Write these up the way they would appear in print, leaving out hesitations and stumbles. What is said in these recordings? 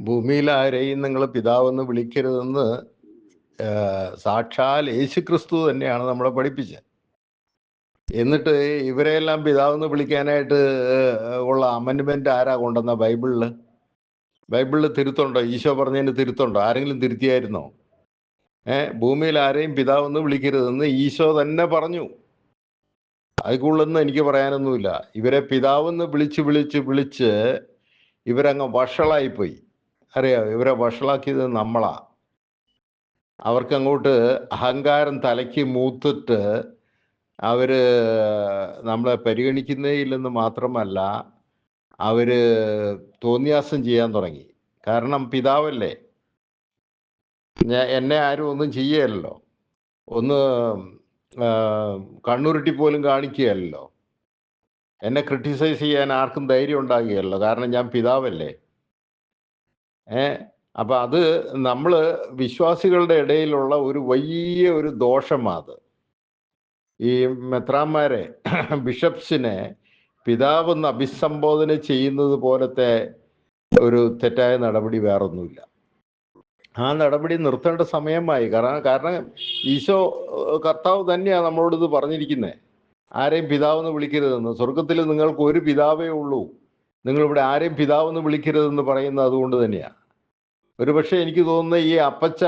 ഭൂമിയിൽ ആരെയും നിങ്ങൾ പിതാവെന്ന് വിളിക്കരുതെന്ന് സാക്ഷാൽ യേശുക്രിസ്തു തന്നെയാണ് നമ്മളെ പഠിപ്പിച്ചത്. എന്നിട്ട് ഇവരെല്ലാം പിതാവെന്ന് വിളിക്കാനായിട്ട് ഉള്ള അമെൻമെന്റ് ആരാ കൊണ്ടുവന്ന? ബൈബിളിൽ തിരുത്തുണ്ടോ? ഈശോ പറഞ്ഞതിന് തിരുത്തുണ്ടോ? ആരെങ്കിലും തിരുത്തിയായിരുന്നോ? ഭൂമിയിൽ ആരെയും പിതാവെന്ന് വിളിക്കരുതെന്ന് ഈശോ തന്നെ പറഞ്ഞു. അതിക്കുള്ളെന്ന് എനിക്ക് പറയാനൊന്നുമില്ല. ഇവരെ പിതാവെന്ന് വിളിച്ച് ഇവരങ്ങ് വഷളായിപ്പോയി. അറിയാം, ഇവരെ വഷളാക്കിയത് നമ്മളാ. അവർക്കങ്ങോട്ട് അഹങ്കാരം തലയ്ക്ക് മൂത്തിട്ട് അവര് നമ്മളെ പരിഗണിക്കുന്നേ ഇല്ലെന്ന് മാത്രമല്ല, അവര് തോന്നിയാസം ചെയ്യാൻ തുടങ്ങി. കാരണം പിതാവല്ലേ. എന്നെ ആരും ഒന്നും ചെയ്യല്ലോ, ഒന്ന് കണ്ണുരുട്ടി പോലും കാണിക്കുകയല്ലോ, എന്നെ ക്രിട്ടിസൈസ് ചെയ്യാൻ ആർക്കും ധൈര്യം ഉണ്ടാകുകയല്ലോ, കാരണം ഞാൻ പിതാവല്ലേ. അപ്പൊ അത് നമ്മൾ വിശ്വാസികളുടെ ഇടയിലുള്ള ഒരു വലിയ ഒരു ദോഷമാണ്. ഈ മെത്രാന്മാരെ, ബിഷപ്സിനെ പിതാവെന്ന് അഭിസംബോധന ചെയ്യുന്നത് പോലത്തെ ഒരു തെറ്റായ നടപടി വേറൊന്നുമില്ല. ആ നടപടി നിർത്തേണ്ട സമയമായി. കാരണം ഈശോ കർത്താവ് തന്നെയാണ് നമ്മളോട് ഇത് പറഞ്ഞിരിക്കുന്നത്. ആരെയും പിതാവെന്ന് വിളിക്കരുതെന്ന്. സ്വർഗത്തിൽ നിങ്ങൾക്ക് ഒരു പിതാവേ ഉള്ളൂ, നിങ്ങളിവിടെ ആരെയും പിതാവെന്ന് വിളിക്കരുതെന്ന് പറയുന്നത് അതുകൊണ്ട് തന്നെയാണ്. ഒരുപക്ഷെ എനിക്ക് തോന്നുന്ന ഈ അപ്പച്ച,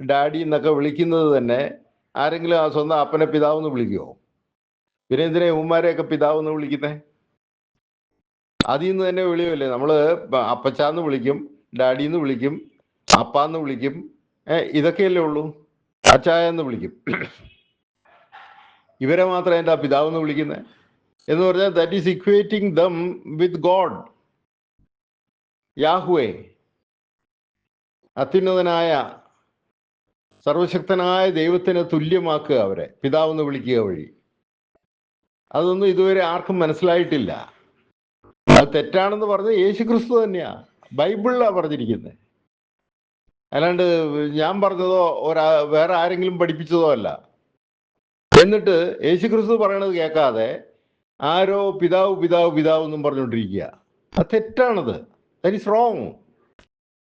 ഡാഡി എന്നൊക്കെ വിളിക്കുന്നത് തന്നെ ആരെങ്കിലും ആ സ്വന്തം അപ്പനെ പിതാവെന്ന് വിളിക്കുമോ? പിന്നെ എന്തിനാ ഉമ്മാരെയൊക്കെ പിതാവെന്ന് വിളിക്കുന്നേ? അതിൽ നിന്ന് തന്നെ വിളിയല്ലേ. നമ്മള് അപ്പച്ചാന്ന് വിളിക്കും, ഡാഡിന്ന് വിളിക്കും, അപ്പാന്ന് വിളിക്കും, ഇതൊക്കെയല്ലേ ഉള്ളൂ. അച്ചായെന്ന് വിളിക്കും. ഇവരെ മാത്രം എന്താ പിതാവെന്ന് വിളിക്കുന്നത് എന്ന് പറഞ്ഞാൽ that is equating dum with God, Yahweh, അത്യുന്നതനായ സർവശക്തനായ ദൈവത്തിന് തുല്യമാക്കുക അവരെ പിതാവെന്ന് വിളിക്കുക വഴി. അതൊന്നും ഇതുവരെ ആർക്കും മനസ്സിലായിട്ടില്ല. അത് തെറ്റാണെന്ന് പറഞ്ഞ യേശുക്രിസ്തു തന്നെയാ, ബൈബിളിലാണ് പറഞ്ഞിരിക്കുന്നത്. അല്ലാണ്ട് ഞാൻ പറഞ്ഞതോ വേറെ ആരെങ്കിലും പഠിപ്പിച്ചതോ അല്ല. എന്നിട്ട് യേശുക്രിസ്തു പറയണത് കേൾക്കാതെ ആരോ പിതാവ് പിതാവ് പിതാവ് എന്നും പറഞ്ഞുകൊണ്ടിരിക്കുക. അത് തെറ്റാണത്. That is wrong.